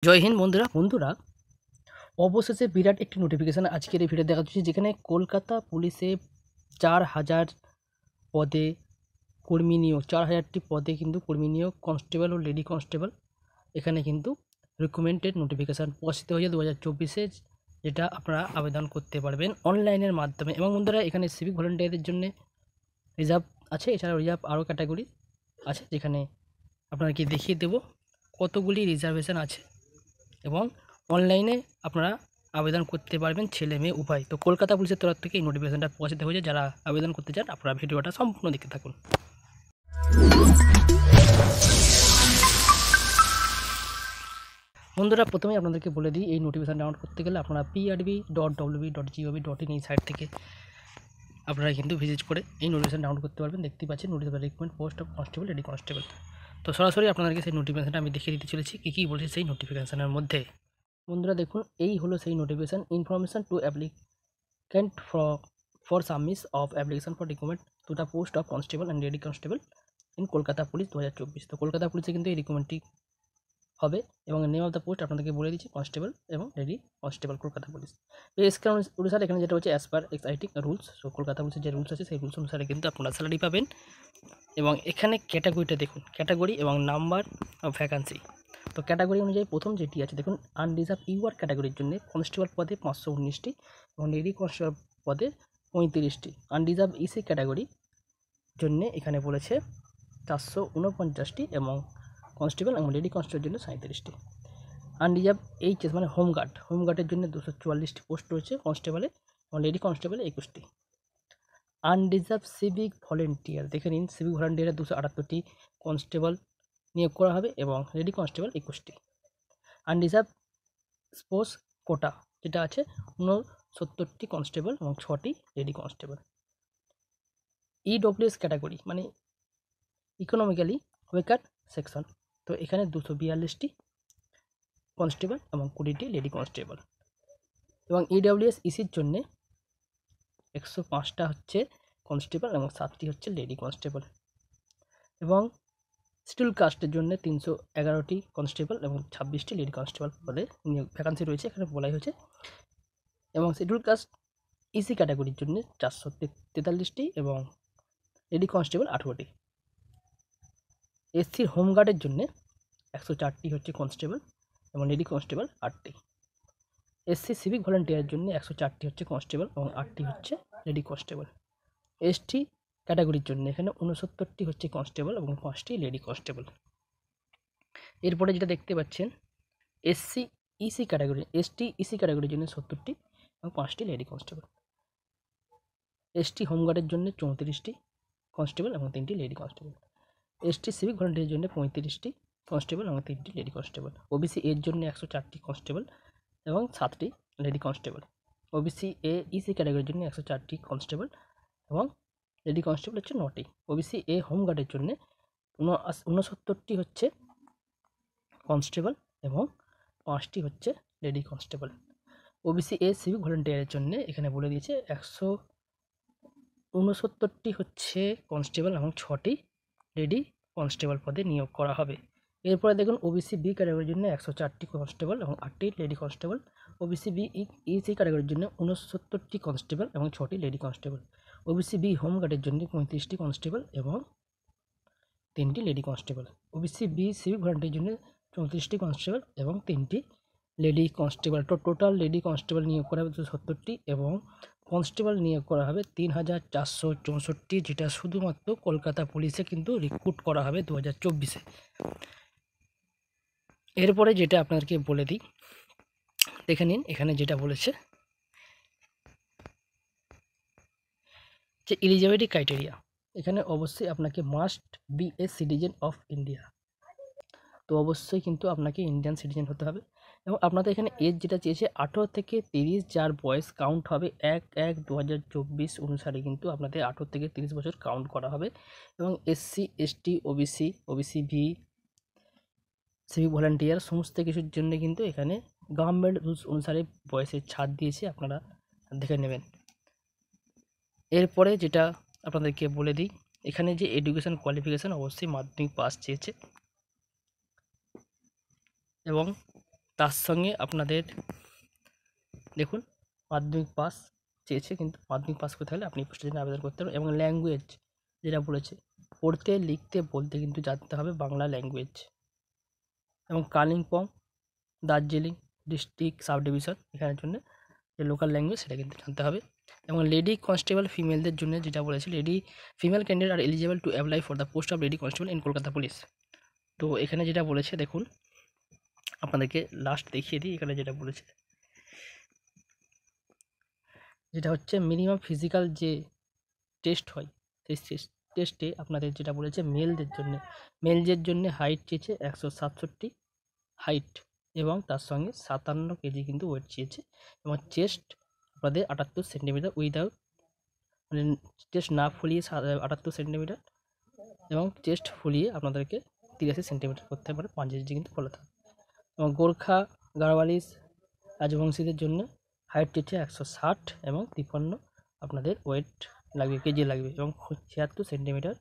জয় হিন্দ বন্ধুরা অবশেষে বিরাট একটি নোটিফিকেশান আজকের এই ভিডিও দেখা যাচ্ছে, যেখানে কলকাতা পুলিশে 4000 পদে কর্মী নিয়োগ, 4000টি পদে কিন্তু কর্মী নিয়োগ, কনস্টেবল ও লেডি কনস্টেবল। এখানে কিন্তু রিকমেন্ডেড নোটিফিকেশান প্রকাশিত হয়েছে 2024-এ, যেটা আপনারা আবেদন করতে পারবেন অনলাইনের মাধ্যমে। এবং বন্ধুরা, এখানে সিভিক ভলেন্টিয়ারদের জন্য রিজার্ভ আছে, এছাড়াও রিজার্ভ আরও ক্যাটাগরি আছে, যেখানে আপনাদেরকে দেখিয়ে দেব কতগুলি রিজার্ভেশন আছে। এবং অনলাইনে আপনারা আবেদন করতে পারবেন, ছেলে মেয়ে উভয়। তো কলকাতা পুলিশের তরফ থেকে এই নোটিফিকেশনটা প্রকাশিত হয়েছে। যারা আবেদন করতে চান আপনারা ভিডিওটা সম্পূর্ণ দেখতে থাকুন। বন্ধুরা, প্রথমেই আপনাদেরকে বলে দিই, এই নোটিফিকেশন ডাউনলোড করতে গেলে আপনারা prb.wb.gov.in এই সাইট থেকে আপনারা কিন্তু ভিজিট করে এই নোটিফিকেশন ডাউনলোড করতে পারবেন। দেখতে পাচ্ছেন notification recruitment post of constable, lady constable. তো সরাসরি আপনাদেরকে সেই নোটিফিকেশনটা আমি দেখিয়ে দিতে চলেছি কী কী বলছে সেই নোটিফিকেশনের মধ্যে। বন্ধুরা দেখুন, এই হলো সেই notification. Information to applicant for submit of application for recruitment to the post of constable and lady constable in Kolkata police 2024। তো কলকাতা পুলিশে কিন্তু এই রিক্রুটমেন্টটি হবে। এবং নেম অফ দ্য পোস্ট আপনাদেরকে বলে দিচ্ছি, কনস্টেবল এবং লেডি কনস্টেবল কলকাতা পুলিশ। এই স্কেল অনুসারে এখানে যেটা হচ্ছে as per exciting rules. So Kolkata পুলিশের যে রুলস আছে সেই রুলস অনুসারে কিন্তু আপনারা স্যালারি পাবেন। এবং এখানে ক্যাটাগরিটা দেখুন, ক্যাটাগরি এবং নাম্বার অফ ভ্যাকান্সি। তো ক্যাটাগরি অনুযায়ী প্রথম যেটি আছে দেখুন, আনরিজার্ভ ইউআর ক্যাটাগরির জন্য কনস্টেবল পদে 519টি এবং লেডি কনস্টেবল পদে 35টি। আনরিজার্ভ ইসি ক্যাটাগরি জন্য এখানে বলেছে 449টি এবং কনস্টেবল এবং লেডি কনস্টেবলের জন্য 37টি। আনরিজার্ভ এইচএস মানে হোমগার্ডের জন্য 244টি পোস্ট রয়েছে কনস্টেবলে এবং লেডি কনস্টেবলে 21টি। আনরিজার্ভ সিভিক ভলেন্টিয়ার দেখে নিন, সিভিক ভলেন্টিয়ারে 278টি কনস্টেবল নিয়োগ করা হবে এবং লেডি কনস্টেবল 21টি। আনরিজার্ভ স্পোর্টস কোটা যেটা আছে 69টি কনস্টেবল এবং 6টি লেডি কনস্টেবল। ইডব্লিউএস ক্যাটাগরি মানে ইকোনমিক্যালি ওয়েকার সেকশন, তো এখানে 242টি কনস্টেবল এবং 20টি লেডি কনস্টেবল। এবং ইডব্লিউএস ইসির জন্যে 105টা হচ্ছে কনস্টেবল এবং 7টি হচ্ছে লেডি কনস্টেবল। এবং শিডিউল কাস্টের জন্য 311টি কনস্টেবল এবং 26টি লেডি কনস্টেবল পদে নিয়োগ ভ্যাকান্সি রয়েছে, এখানে বলাই হয়েছে। এবং শিডিউল কাস্ট ইসি ক্যাটাগরির জন্য 443টি এবং লেডি কনস্টেবল 18টি। এসসির হোমগার্ডের জন্য 104টি হচ্ছে কনস্টেবল এবং লেডি কনস্টেবল 8টি। এসসি সিভিক ভলেন্টিয়ারের জন্য 104টি হচ্ছে কনস্টেবল এবং 8টি হচ্ছে লেডি কনস্টেবল। এসটি ক্যাটাগরির জন্য এখানে 69টি হচ্ছে কনস্টেবল এবং 5টি লেডি কনস্টেবল। এরপরে যেটা দেখতে পাচ্ছেন, SC EC category ST EC ক্যাটাগরির জন্য 70টি এবং 5টি লেডি কনস্টেবল। এসটি হোমগার্ডের জন্য 34টি কনস্টেবল এবং 3টি লেডি কনস্টেবল। এসটি সিভিক ভলেন্টিয়ারের জন্য 35টি কনস্টেবল এবং 3টি লেডি কনস্টেবল। ওবিসি এর জন্য 104টি কনস্টেবল এবং 7টি lady constable. OBC A EC ক্যাটাগরির জন্য 104টি কনস্টেবল এবং লেডি কনস্টেবল হচ্ছে 9টি। ওবিসি এ হোমগার্ডের জন্য 69টি হচ্ছে কনস্টেবল এবং 5টি হচ্ছে lady constable. OBC A civic ভলেন্টিয়ারের জন্য এখানে বলে দিয়েছে 169টি হচ্ছে কনস্টেবল এবং 6টি লেডি কনস্টেবল পদে নিয়োগ করা হবে। এরপরে দেখুন, ওবিসি বি ক্যাটাগরির জন্য 104টি কনস্টেবল এবং 8টি lady constable. OBC B EC ক্যাটাগরির জন্য 69টি কনস্টেবল এবং 6টি লেডি কনস্টেবল। ওবিসি বি হোমগার্ডের জন্য 35টি কনস্টেবল এবং 3টি lady constable. OBC B civic ভলেন্টিয়ারের জন্য 34টি কনস্টেবল এবং 3টি lady constable. Total lady constable নিয়োগ করা হবে 270টি এবং কনস্টেবল নিয়োগ করা হবে 3464, যেটা শুধুমাত্র কলকাতা পুলিশে কিন্তু রিক্রুট করা হবে 2024-এ। এরপরে যেটা আপনাদেরকে বলে দিই, দেখে নিন এখানে যেটা বলেছে যে এলিজিবিলিটি ক্রাইটেরিয়া, এখানে অবশ্যই আপনাকে must B a citizen of India. তো অবশ্যই কিন্তু আপনাকে ইন্ডিয়ান সিটিজেন হতে হবে। এবং আপনাদের এখানে এজ যেটা চেয়েছে 18 থেকে 30, যার বয়স কাউন্ট হবে 1/1/2024 অনুসারে কিন্তু আপনাদের 18 থেকে 30 বছর কাউন্ট করা হবে। এবং SC ST OBC OBC V civic volunteer সমস্ত কিছুর জন্য কিন্তু এখানে গভর্নমেন্ট রুলস অনুসারে বয়সের ছাড় দিয়েছে, আপনারা দেখে নেবেন। এরপরে যেটা আপনাদেরকে বলে দিই, এখানে যে এডুকেশন কোয়ালিফিকেশান অবশ্যই মাধ্যমিক পাস চেয়েছে এবং তার সঙ্গে আপনাদের দেখুন মাধ্যমিক পাস চেয়েছে, কিন্তু মাধ্যমিক পাস করতে হলে আপনি পোস্টের জন্য আবেদন করতে পারবেন। এবং ল্যাঙ্গুয়েজ যেটা বলেছে, পড়তে লিখতে বলতে কিন্তু জানতে হবে বাংলা ল্যাঙ্গুয়েজ। এবং Kalimpong Darjeeling district sub division এখানের জন্য যে লোকাল ল্যাঙ্গুয়েজ সেটা কিন্তু জানতে হবে। এবং লেডি কনস্টেবল ফিমেলদের জন্য যেটা বলেছে, female candidate are eligible to apply for the post of lady constable in Kolkata police. তো এখানে যেটা বলেছে দেখুন, আপনাদেরকে লাস্ট দেখিয়ে দিই। এখানে যেটা বলেছে, যেটা হচ্ছে মিনিমাম ফিজিক্যাল যে টেস্ট হয় সেই টেস্টে আপনাদের যেটা বলেছে মেলদের জন্য হাইট চেয়েছে 167 হাইট, এবং তার সঙ্গে 57 কেজি কিন্তু ওয়েট চেয়েছে। এবং চেস্ট আপনাদের 78 সেন্টিমিটার উইদাউট, মানে চেস্ট না ফুলিয়ে 78 সেন্টিমিটার, এবং চেস্ট ফুলিয়ে আপনাদেরকে 83 সেন্টিমিটার করতে পারে, 5 ইঞ্চি কিন্তু ফলাতে হবে। এবং গোর্খা গাড়ওয়ালিস রাজবংশীদের জন্য হাইট চেয়েছে 160 এবং 53 আপনাদের ওয়েট লাগবে, কেজি লাগবে, এবং 76 সেন্টিমিটার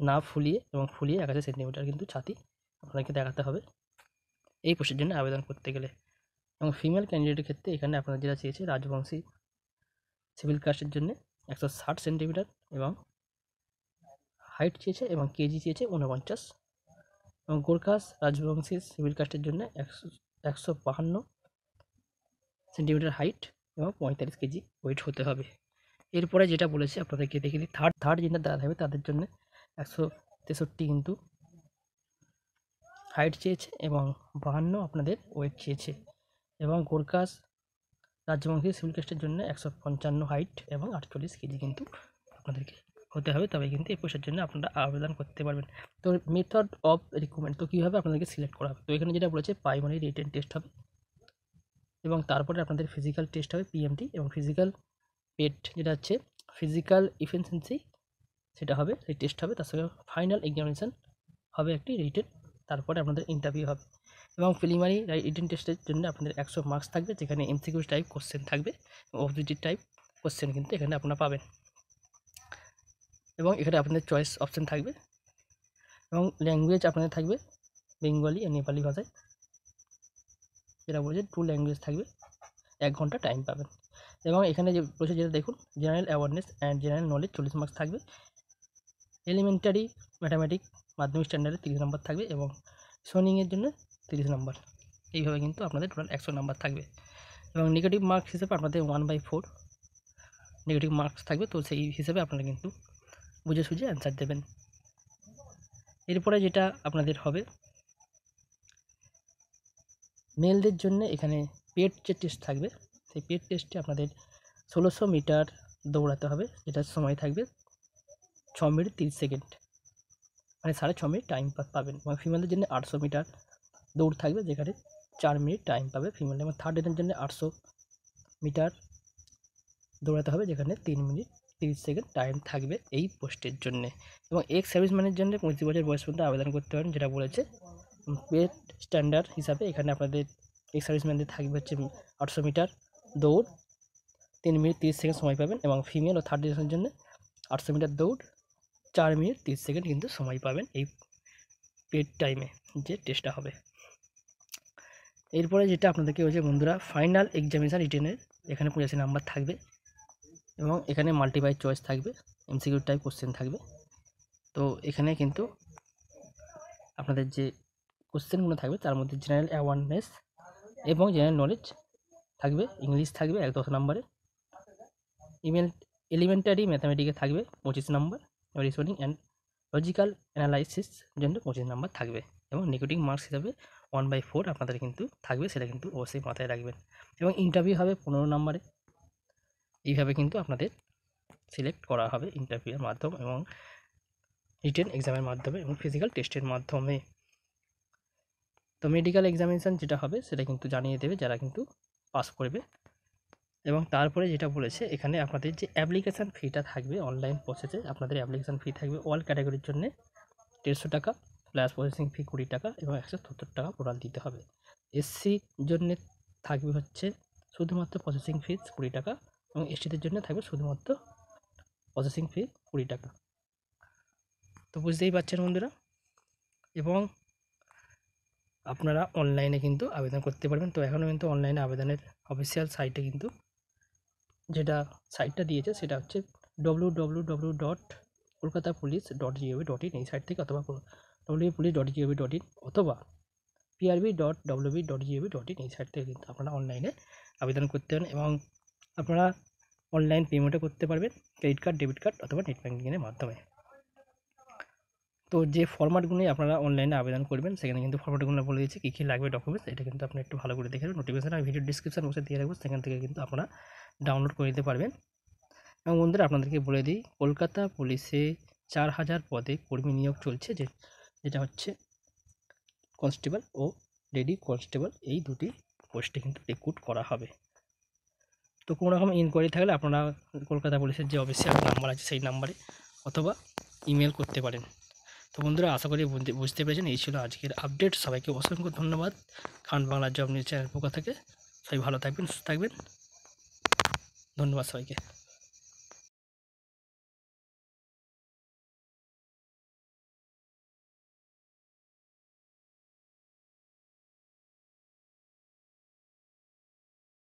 না ফুলিয়ে এবং ফুলিয়ে 81 সেন্টিমিটার কিন্তু ছাতি আপনাকে দেখাতে হবে এই পোস্টের জন্য আবেদন করতে গেলে। এবং ফিমেল ক্যান্ডিডেটের ক্ষেত্রে এখানে আপনারা যেটা চেয়েছে রাজবংশী সিভিল কাস্টের জন্য 160 সেন্টিমিটার এবং হাইট চেয়েছে, এবং কেজি চেয়েছে 49। এবং গোর্খাস রাজবংশী সিভিল কাস্টের জন্য 152 সেন্টিমিটার হাইট এবং 45 কেজি ওয়েট হতে হবে। এরপরে যেটা বলেছে আপনাদেরকে দেখিয়ে দিই, থার্ড জেন্ডার দ্বারা থাকবে তাদের জন্য 163 কিন্তু হাইট চেয়েছে এবং 52 আপনাদের ওয়েট চেয়েছে। এবং গোর্খাস রাজবংশী সিভিল কাস্টের জন্য 155 হাইট এবং 48 কেজি কিন্তু আপনাদেরকে হতে হবে, তবে কিন্তু এই পোস্টের জন্য আপনারা আবেদন করতে পারবেন। তো মেথড অফ রিক্রুটমেন্ট, তো কীভাবে আপনাদেরকে সিলেক্ট করা হবে, তো এখানে যেটা বলেছে প্রাইমারি রিটেন টেস্ট হবে, এবং তারপরে আপনাদের ফিজিক্যাল টেস্ট হবে পিএমটি, এবং ফিজিক্যাল পেট যেটা হচ্ছে ফিজিক্যাল এফিসিয়েন্সি সেটা হবে, সেই টেস্ট হবে। তার সঙ্গে ফাইনাল এক্সামিনেশান হবে একটি রিটেন, তারপরে আপনাদের ইন্টারভিউ হবে। এবং প্রিলিমিনারি রিটেন টেস্টের জন্য আপনাদের 100 মার্কস থাকবে, যেখানে এমসিকিউ টাইপ কোশ্চেন থাকবে, অবজেক্টিভ টাইপ কোশ্চেন কিন্তু এখানে আপনারা পাবেন। এবং এখানে আপনাদের চয়েস অপশান থাকবে, এবং ল্যাঙ্গুয়েজ আপনাদের থাকবে বেঙ্গলি আর নেপালি ভাষায়, যেটা বলেছে 2 ল্যাঙ্গুয়েজ থাকবে, 1 ঘন্টা টাইম পাবেন। এবং এখানে যে বলেছে যেটা দেখুন, general awareness and general knowledge 40 marks থাকবে, এলিমেন্টারি ম্যাথামেটিক্স মাধ্যমিক স্ট্যান্ডার্ডে 30 নম্বর থাকবে, এবং সোনিংয়ের জন্য 30 নম্বর। এইভাবে কিন্তু আপনাদের টোটাল 100 নাম্বার থাকবে। এবং নেগেটিভ মার্কস হিসেবে আপনাদের 1/4 নেগেটিভ মার্কস থাকবে, তো সেই হিসেবে আপনারা কিন্তু বুঝে সুঝে অ্যান্সার দেবেন। এরপরে যেটা আপনাদের হবে মেলদের জন্য, এখানে পেড যে টেস্ট থাকবে, সেই পেড টেস্টে আপনাদের 1600 মিটার দৌড়াতে হবে, যেটার সময় থাকবে 6 মিনিট 30 সেকেন্ড, মানে 6.5 মিনিট টাইম পাবেন। এবং ফিমেলদের জন্য 800 মিটার দৌড় থাকবে, যেখানে 4 মিনিট টাইম পাবে ফিমেল। এবং থার্ড এর জন্য 800 মিটার দৌড়াতে হবে, যেখানে 3 মিনিট 30 সেকেন্ড টাইম থাকবে এই পোস্টের জন্যে। এবং এক্স সার্ভিসম্যানের জন্য 25 বছর বয়স পর্যন্ত আবেদন করতে পারেন, যেটা বলেছে পেড স্ট্যান্ডার্ড হিসাবে। এখানে আপনাদের এক্স সার্ভিসম্যানদের থাকবে হচ্ছে 800 মিটার দৌড়, 3 মিনিট 30 সেকেন্ড সময় পাবেন। এবং ফিমেল ও থার্ড জেনারেশনের জন্য 800 মিটার দৌড়, 4 মিনিট 30 সেকেন্ড কিন্তু সময় পাবেন এই পেড টাইমে যে টেস্টটা হবে। এরপরে যেটা আপনাদেরকে বলছে বন্ধুরা, ফাইনাল এক্সামিনেশান রিটেনের এখানে 85 নাম্বার থাকবে, এবং এখানে মাল্টিপাল চয়েস থাকবে, এমসিকিউ টাইপ কোশ্চেন থাকবে। তো এখানে কিন্তু আপনাদের যে কোশ্চেনগুলো থাকবে তার মধ্যে জেনারেল অ্যাওয়ারনেস এবং জেনারেল নলেজ থাকবে, ইংলিশ থাকবে 10 নম্বরে, এলিমেন্টারি ম্যাথামেটিক্সে থাকবে 25 নম্বর, রিজনিং অ্যান্ড লজিক্যাল অ্যানালাইসিস জন্য 25 নাম্বার থাকবে। এবং নেগেটিভ মার্কস হিসাবে 1/4 আপনাদের কিন্তু থাকবে, সেটা কিন্তু অবশ্যই মাথায় রাখবেন। এবং ইন্টারভিউ হবে 15 নম্বরে। এইভাবে কিন্তু আপনাদের সিলেক্ট করা হবে ইন্টারভিউয়ের মাধ্যমে, এবং রিটেন এক্সামের মাধ্যমে, এবং ফিজিক্যাল টেস্টের মাধ্যমে। তো মেডিকেল এক্সামিনেশান যেটা হবে সেটা কিন্তু জানিয়ে দেবে যারা কিন্তু পাস করবে। এবং তারপরে যেটা বলেছে এখানে আপনাদের যে অ্যাপ্লিকেশান ফিটা থাকবে, অনলাইন প্রসেসে আপনাদের অ্যাপ্লিকেশান ফি থাকবে অল ক্যাটাগরির জন্যে 150 টাকা, প্লাস প্রসেসিং ফি 20 টাকা, এবং 170 টাকা টোটাল দিতে হবে। এসসির জন্যে থাকবে হচ্ছে শুধুমাত্র প্রসেসিং ফিস 20 টাকা, এবং এসটিদের জন্য থাকবে শুধুমাত্র প্রসেসিং ফি 20 টাকা। তো বুঝতেই পারছেন বন্ধুরা। এবং আপনারা অনলাইনে কিন্তু আবেদন করতে পারবেন। তো এখনও কিন্তু অনলাইনে আবেদনের অফিসিয়াল সাইটে কিন্তু যেটা সাইটটা দিয়েছে সেটা হচ্ছে www.kolkatapolice.gov.in এই সাইট থেকে, অথবা www.police.gov.in অথবা prb.wb.gov.in এই সাইট থেকে কিন্তু আপনারা অনলাইনে আবেদন করতে পারেন এবং আপনারা অনলাইন পেমেন্টও করতে পারবেন ক্রেডিট কার্ড, ডেবিট কার্ড অথবা নেট ব্যাঙ্কিংয়ের মাধ্যমে। তো যে ফরম্যাটগুলি আপনারা অনলাইনে আবেদন করবেন সেখানে কিন্তু ফরম্যাটগুলো বলে দিয়েছে কী কী লাগবে ডকুমেন্টস, এটা কিন্তু আপনি একটু ভালো করে দেখে নেবেন। নোটিফিকেশন আমি ভিডিও ডিসক্রিপশন বক্সে দিয়ে রাখবো, সেখান থেকে কিন্তু আপনারা ডাউনলোড করে নিতে পারবেন। এবং বন্ধুরা আপনাদেরকে বলে দিই, কলকাতা পুলিশে 4000 পদে কর্মী নিয়োগ চলছে, যেটা হচ্ছে কনস্টেবল ও লেডি কনস্টেবল, এই দুটি পোস্টে কিন্তু রিক্রুট করা হবে। তো কোনো রকম ইনকোয়ারি থাকলে আপনারা কলকাতা পুলিশের যে অফিসিয়াল নাম্বার আছে সেই নাম্বারে অথবা ইমেল করতে পারেন। তো বন্ধুরা আশা করি বুঝতে পেরেছেন, এই ছিল আজকের আপডেট। সবাইকে অসংখ্য ধন্যবাদ। খান বাংলা জব নিউজ চ্যানেল পক্ষ থেকে সবাই ভালো থাকবেন, সুস্থ থাকবেন। ধন্যবাদ সবাইকে।